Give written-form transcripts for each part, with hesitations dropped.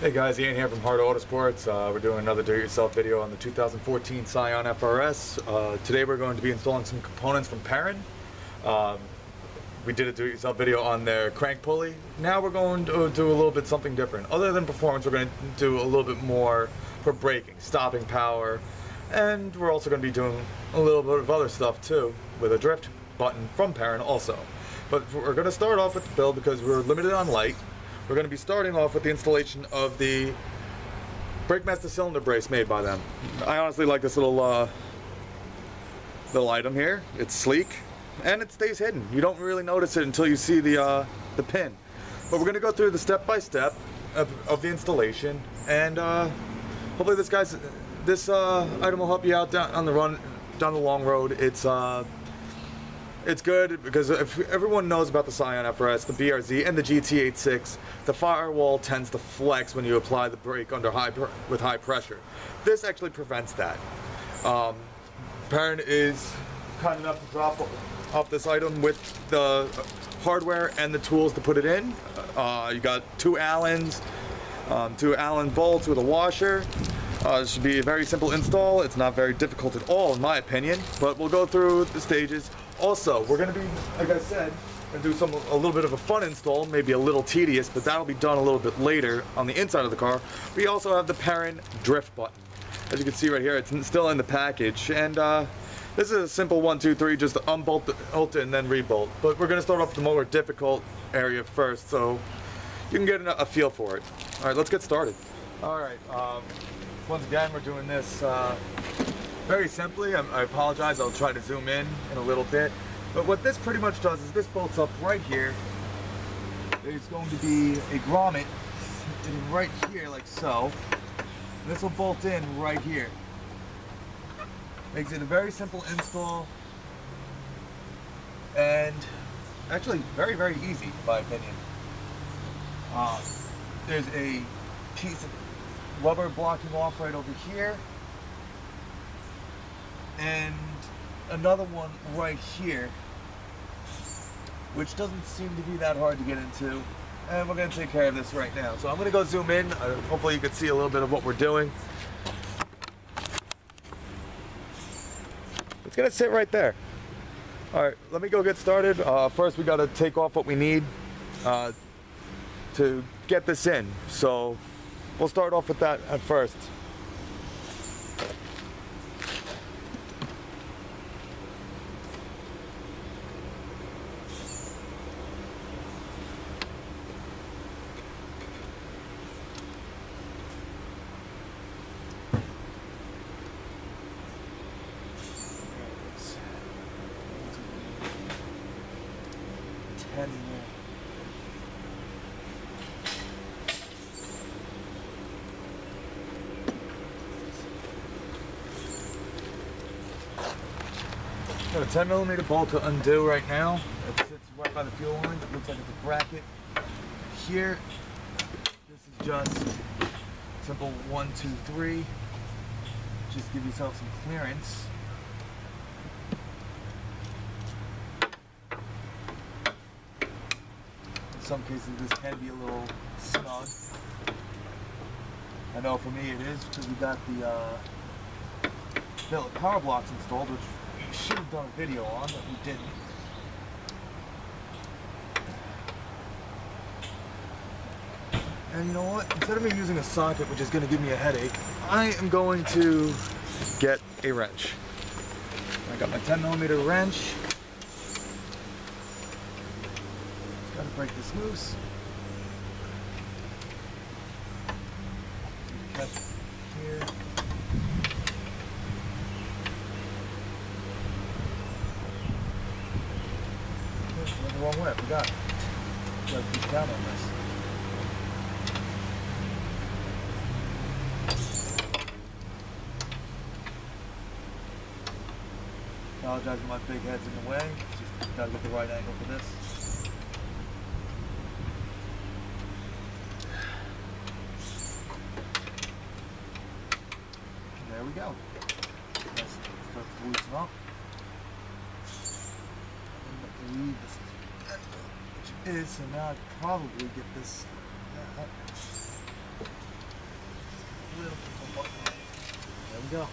Hey guys, Ian here from Hard Autosports. We're doing another do-it-yourself video on the 2014 Scion FRS. Today we're going to be installing some components from Perrin. We did a do-it-yourself video on their crank pulley. Now we're going to do a little bit something different. Other than performance, we're going to do a little bit more for braking, stopping power, and we're also going to be doing a little bit of other stuff too, with a drift button from Perrin also. But we're going to start off with the build because we're limited on light. We're going to be starting off with the installation of the Brakemaster cylinder brace made by them. I honestly like this little item here. It's sleek and it stays hidden. You don't really notice it until you see the pin. But we're going to go through the step-by-step of the installation, and hopefully this item will help you out down the long road. It's good because if everyone knows about the Scion FRS, the BRZ, and the GT86, the firewall tends to flex when you apply the brake with high pressure. This actually prevents that. Perrin is kind enough to drop off this item with the hardware and the tools to put it in. You got two Allen bolts with a washer. It should be a very simple install. It's not very difficult at all, in my opinion, but we'll go through the stages. Also, we're going to be, like I said, going to do a little bit of a fun install, maybe a little tedious, but that'll be done a little bit later on the inside of the car. We also have the Perrin drift button. As you can see right here, it's still in the package, and this is a simple 1, 2, 3, just unbolt it and then rebolt. But we're going to start off with the more difficult area first, so you can get a feel for it. All right, let's get started. All right, once again, we're doing this very simply. I apologize, I'll try to zoom in a little bit. But what this pretty much does is this bolts up right here. There's going to be a grommet sitting right here like so. And this will bolt in right here. Makes it a very simple install. And actually very, very easy, in my opinion. There's a piece of rubber blocking off right over here. And another one right here, which doesn't seem to be that hard to get into, and we're going to take care of this right now. So I'm going to go zoom in. Hopefully you can see a little bit of what we're doing. It's going to sit right there. Alright, let me go get started. First we got to take off what we need to get this in, so we'll start off with that at first. Got a 10mm bolt to undo right now. It sits right by the fuel line. It looks like it's a bracket. Here, this is just simple 1, 2, 3. Just give yourself some clearance. In some cases this can be a little snug. I know for me it is because we got the billet power blocks installed, which we should have done a video on, but we didn't. And you know what? Instead of me using a socket, which is going to give me a headache, I am going to get a wrench. I got my 10mm wrench. Got to break this loose. Catch here. Went the wrong way. I forgot. Got to keep down on this. Apologize if my big head's in the way. Just gotta get the right angle for this. And there we go. Let's start to loosen up. I believe this is which it is, so now I'd probably get this up. little bit. There we go.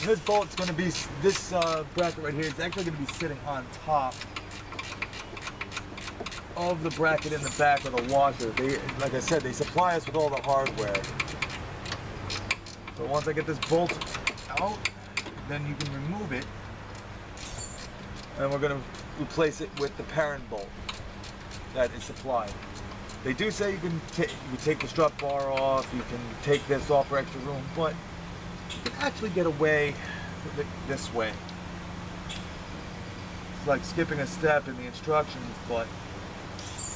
And this bolt's going to be, this bracket right here, it's actually going to be sitting on top of the bracket in the back of the washer. They, like I said, they supply us with all the hardware. So once I get this bolt out, then you can remove it, and we're going to replace it with the Perrin bolt that is supplied. They do say you can take the strut bar off, you can take this off for extra room, but you can actually get away with it this way. It's like skipping a step in the instructions, but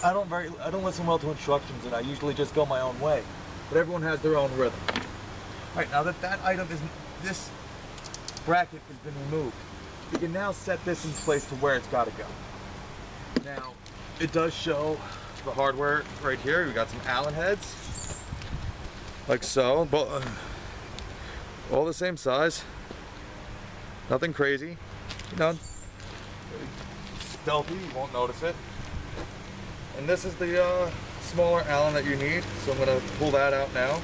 I don't listen well to instructions, and I usually just go my own way. But everyone has their own rhythm. Alright, now that this bracket has been removed, you can now set this in place to where it's got to go. Now, it does show the hardware right here. We got some Allen heads, like so, but all the same size. Nothing crazy, you know, stealthy, you won't notice it. And this is the smaller Allen that you need, so I'm going to pull that out now.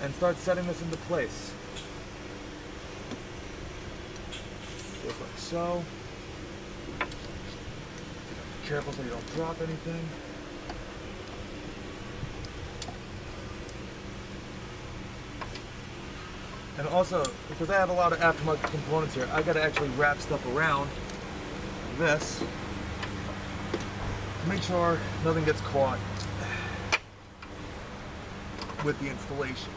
And start setting this into place. Just like so. Be careful so you don't drop anything. And also, because I have a lot of aftermarket components here, I gotta actually wrap stuff around this to make sure nothing gets caught with the installation.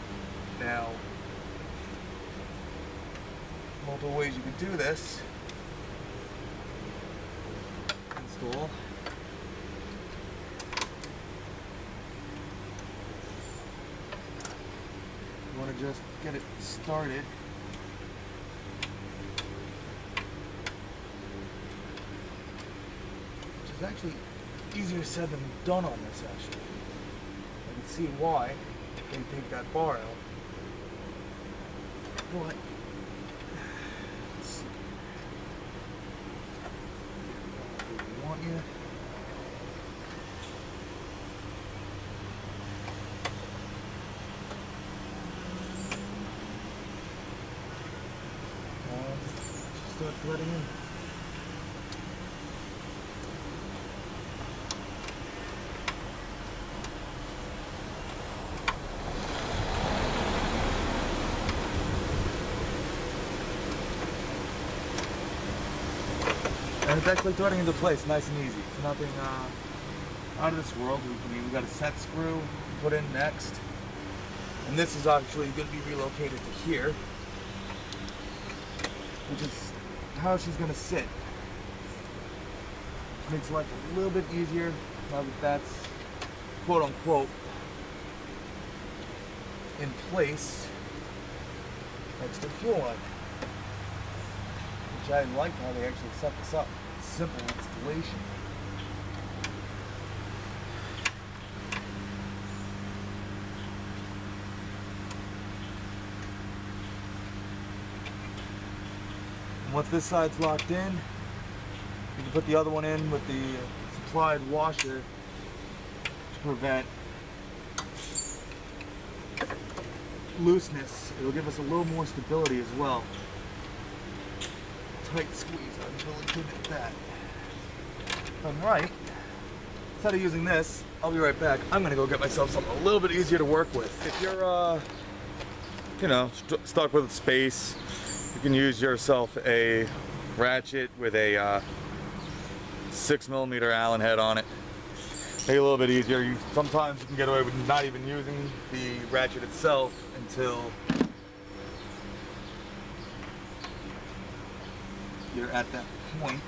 Now, multiple ways you can do this. Install. You want to just get it started. Which is actually easier said than done on this, actually. I can see why they take that bar out. But let's see. We want you. Start threading in. And it's actually threading into place, nice and easy. It's nothing out of this world. We've got a set screw to put in next. And this is actually going to be relocated to here, which is how she's going to sit. Makes life a little bit easier now that that's quote unquote in place next to the fuel line. Which I like how they actually set this up. It's simple installation. Once this side's locked in, you can put the other one in with the supplied washer to prevent looseness. It'll give us a little more stability as well. Tight squeeze, I'm really good at that. If I'm right, instead of using this, I'll be right back. I'm gonna go get myself something a little bit easier to work with. If you're, you know, stuck with space, you can use yourself a ratchet with a 6mm Allen head on it. Make it a little bit easier. Sometimes you can get away with not even using the ratchet itself until you're at that point.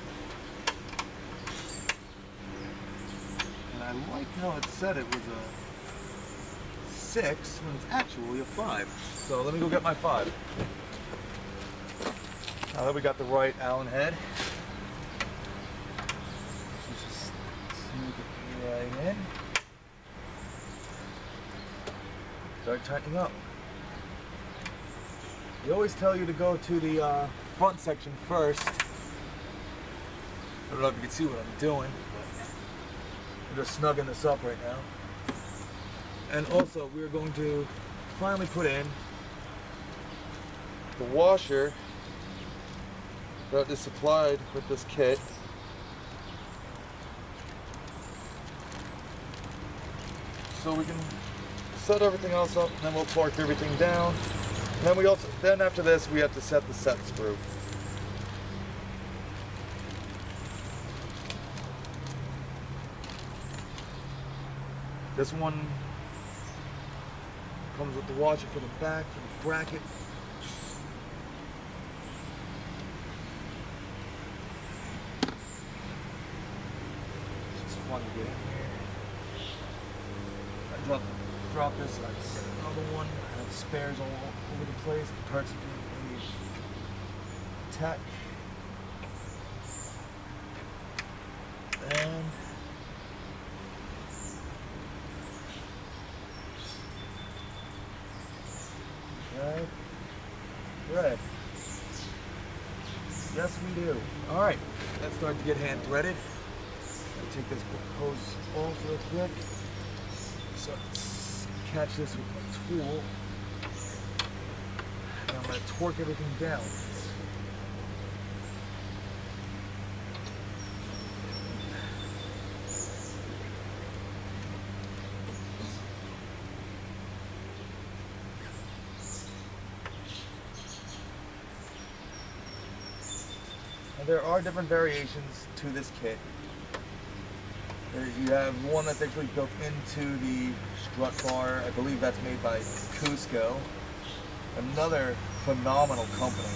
And I like how it said it was a 6 when it's actually a 5. So let me go get my 5. Now that we got the right Allen head, just smooth it right in. Start tightening up. They always tell you to go to the front section first don't know if you can see what I'm doing, but I'm just snugging this up right now. And also, we're going to finally put in the washer that is supplied with this kit. So we can set everything else up, and then we'll torque everything down. And then after this, we have to set the set screw. This one comes with the washer for the back, for the bracket. It's fun to get in here. I drop this, I get another one. I have spares all over the place. The parts are being tech. And Right. Yes, we do. All right, let's start to get hand threaded. I'll take this hose off real quick. So let's catch this with my tool. And I'm going to torque everything down. There are different variations to this kit. You have one that's actually built into the strut bar. I believe that's made by Cusco. Another phenomenal company.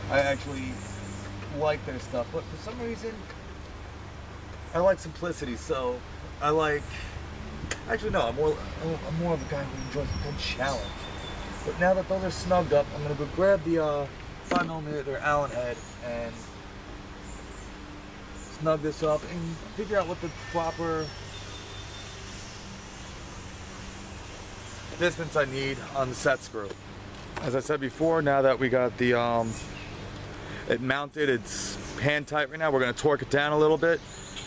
I actually like their stuff, but for some reason, I like simplicity. So I like. Actually, no. I'm more of a guy who enjoys a good challenge. But now that those are snugged up, I'm gonna go grab the 5mm Allen head and snug this up and figure out what the proper distance I need on the set screw. As I said before, now that we got the it mounted, it's hand tight right now, we're going to torque it down a little bit,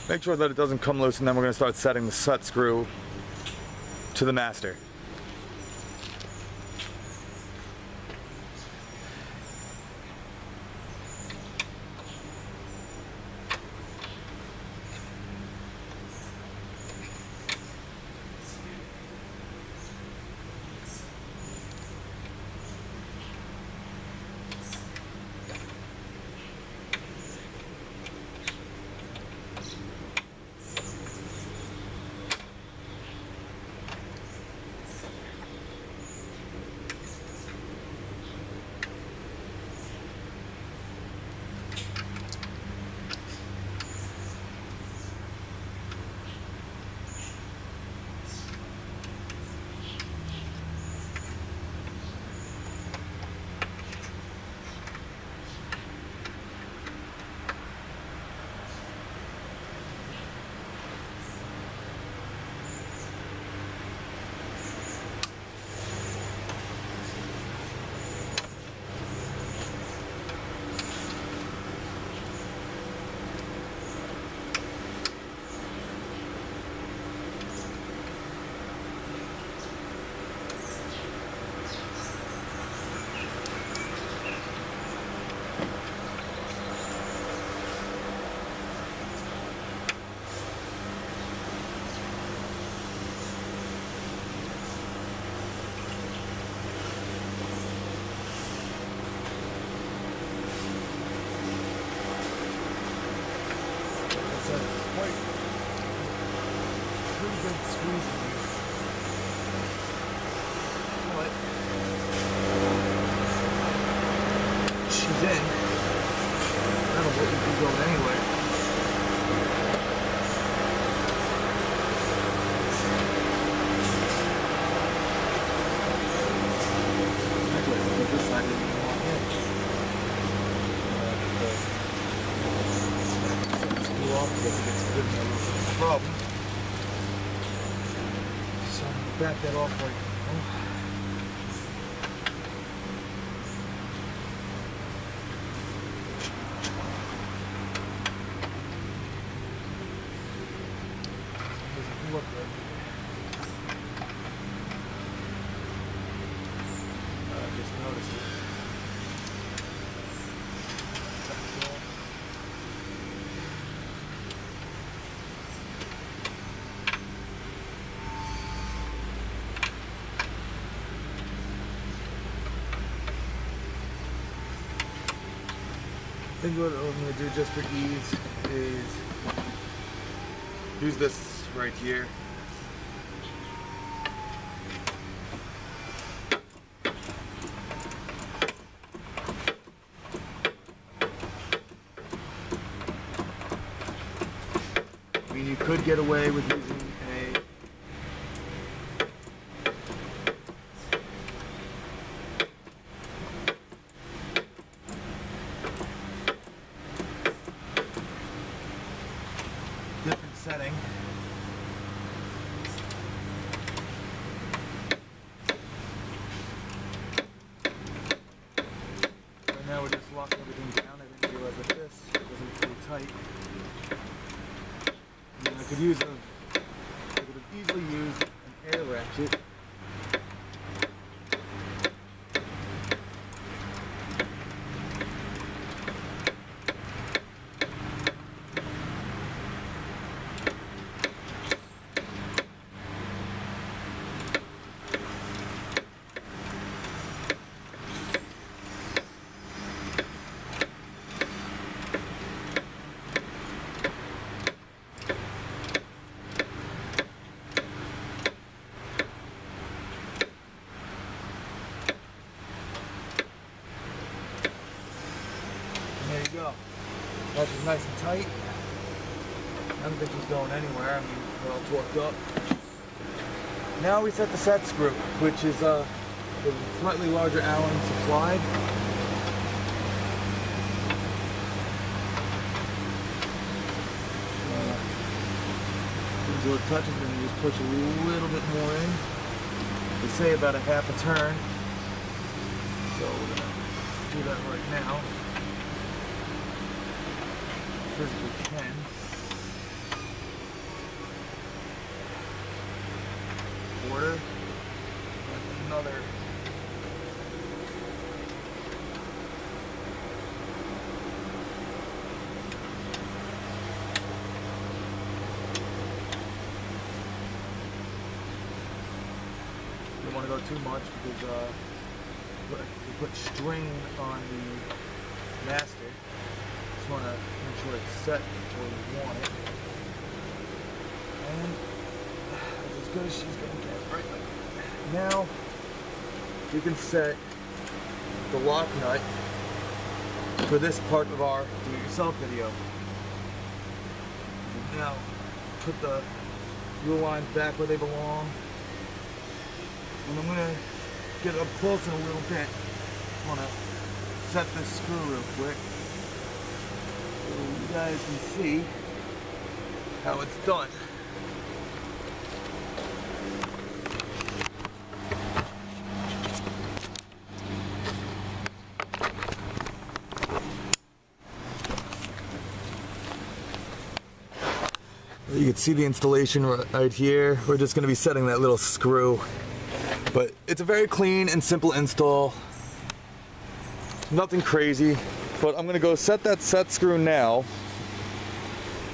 make sure that it doesn't come loose, and then we're going to start setting the set screw to the master. She's in. That'll let you go anyway. Actually, I think this side didn't even want in. Screw off because it gets good in a problem. So I'm going to back that off right now. I think what I'm going to do just for ease is use this right here. I mean, you could get away with using a different setting. Right now we're just locking everything down. I didn't realize that this wasn't really tight. I mean, I could have easily used an air ratchet. There you go. That's just nice and tight. I don't think she's going anywhere. I mean, we're all torqued up. Now we set the set screw, which is the slightly larger Allen supplied. Until it touches, and you just push a little bit more in. They say about a half a turn. So we're gonna do that right now. Physically can. Quarter. And another. Don't want to go too much because we put strain on the master. Just want to make sure it's set where we want it. And it's as good as she's going to get, right? Now, you can set the lock nut for this part of our do-it-yourself video. Now, put the wheel lines back where they belong. And I'm going to get up close in a little bit. I want to set this screw real quick so you guys can see how it's done. You can see the installation right here. We're just going to be setting that little screw. But it's a very clean and simple install. Nothing crazy. But I'm going to go set that set screw now.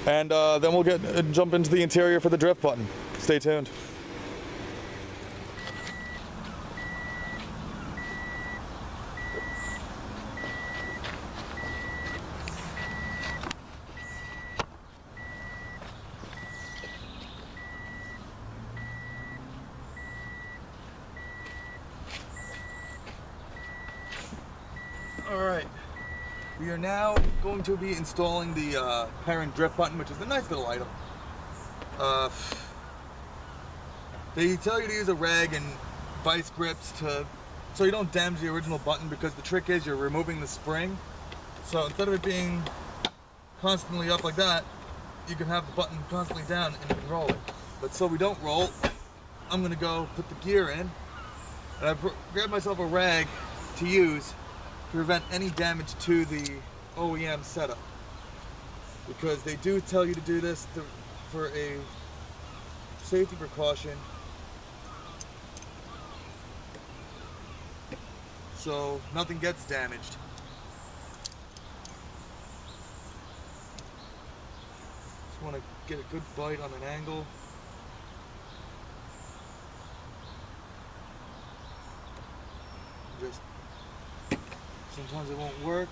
And then we'll jump into the interior for the drift button. Stay tuned. Alright, we are now going to be installing the Perrin drift button, which is a nice little item. They tell you to use a rag and vice grips so you don't damage the original button, because the trick is you're removing the spring. So instead of it being constantly up like that, you can have the button constantly down and you can roll it. But so we don't roll, I'm going to go put the gear in, and I grabbed myself a rag to use to prevent any damage to the OEM setup, because they do tell you to do this for a safety precaution, so nothing gets damaged. Just want to get a good bite on an angle. Just sometimes it won't work.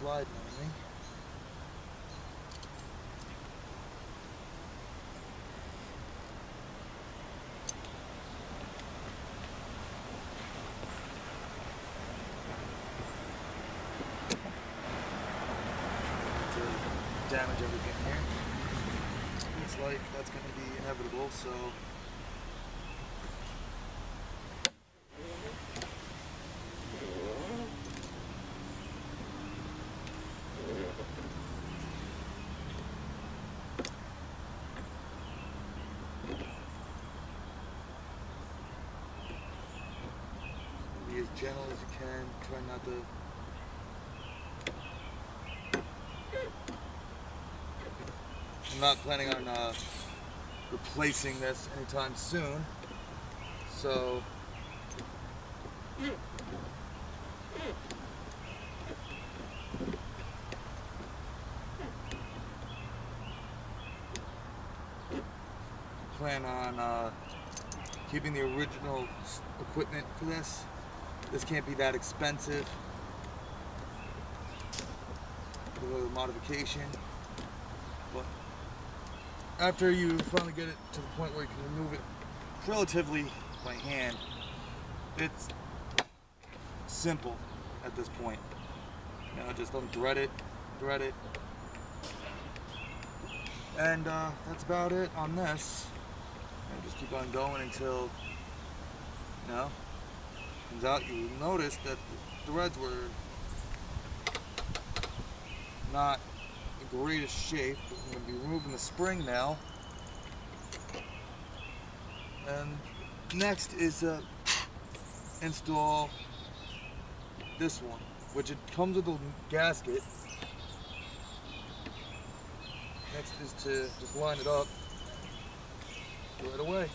sliding on me. To damage everything here. Looks like that's going to be inevitable, so be as gentle as you can. Try not to I'm not planning on replacing this anytime soon, so plan on keeping the original equipment for this. This can't be that expensive for the modification, but after you finally get it to the point where you can remove it relatively by hand, it's simple at this point. You know, just unthread it, thread it, and that's about it on this. And just keep on going until, you know, comes out. You'll notice that the threads were not in greatest shape. I'm going to be removing the spring now. And next is to install this one, which it comes with a gasket. Next is to just line it up right away.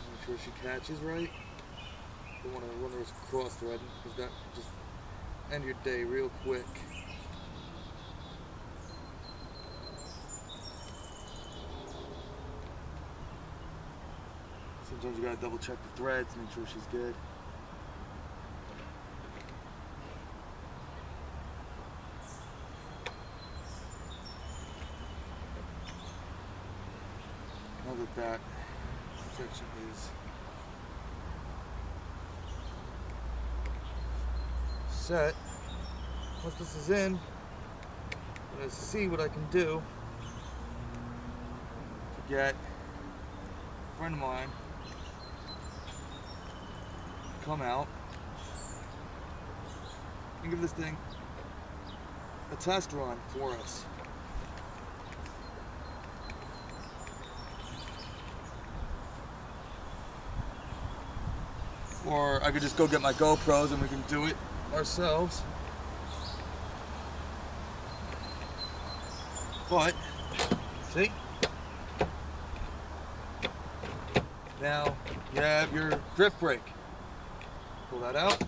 Make sure she catches right. Don't want to run her cross threading because that just end your day real quick. Sometimes you gotta double check the threads, make sure she's good. Now that that section is set, once this is in, I'm gonna see what I can do to get a friend of mine come out and give this thing a test run for us. Or I could just go get my GoPros and we can do it ourselves. But, see? Now you have your drift brake. Pull that out,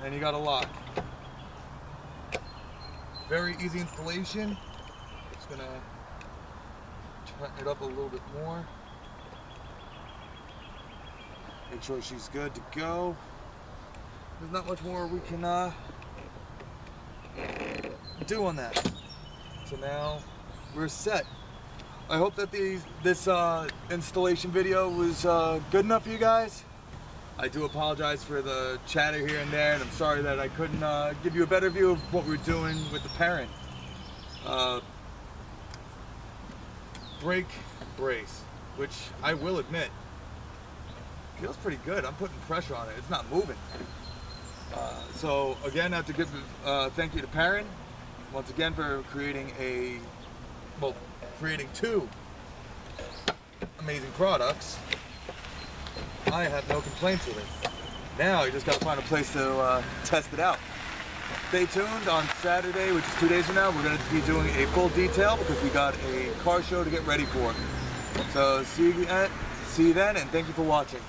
and you got a lock. Very easy installation. Just gonna tighten it up a little bit more. Make sure she's good to go. There's not much more we can do on that. So now we're set. I hope that this installation video was good enough for you guys. I do apologize for the chatter here and there, and I'm sorry that I couldn't give you a better view of what we're doing with the Perrin. Brake brace, which I will admit, feels pretty good. I'm putting pressure on it. It's not moving. So again, I have to give thank you to Perrin once again for creating creating two amazing products. I have no complaints with it. Now you just got to find a place to test it out. Stay tuned on Saturday, which is 2 days from now. We're going to be doing a full detail because we got a car show to get ready for. So see you then, and thank you for watching.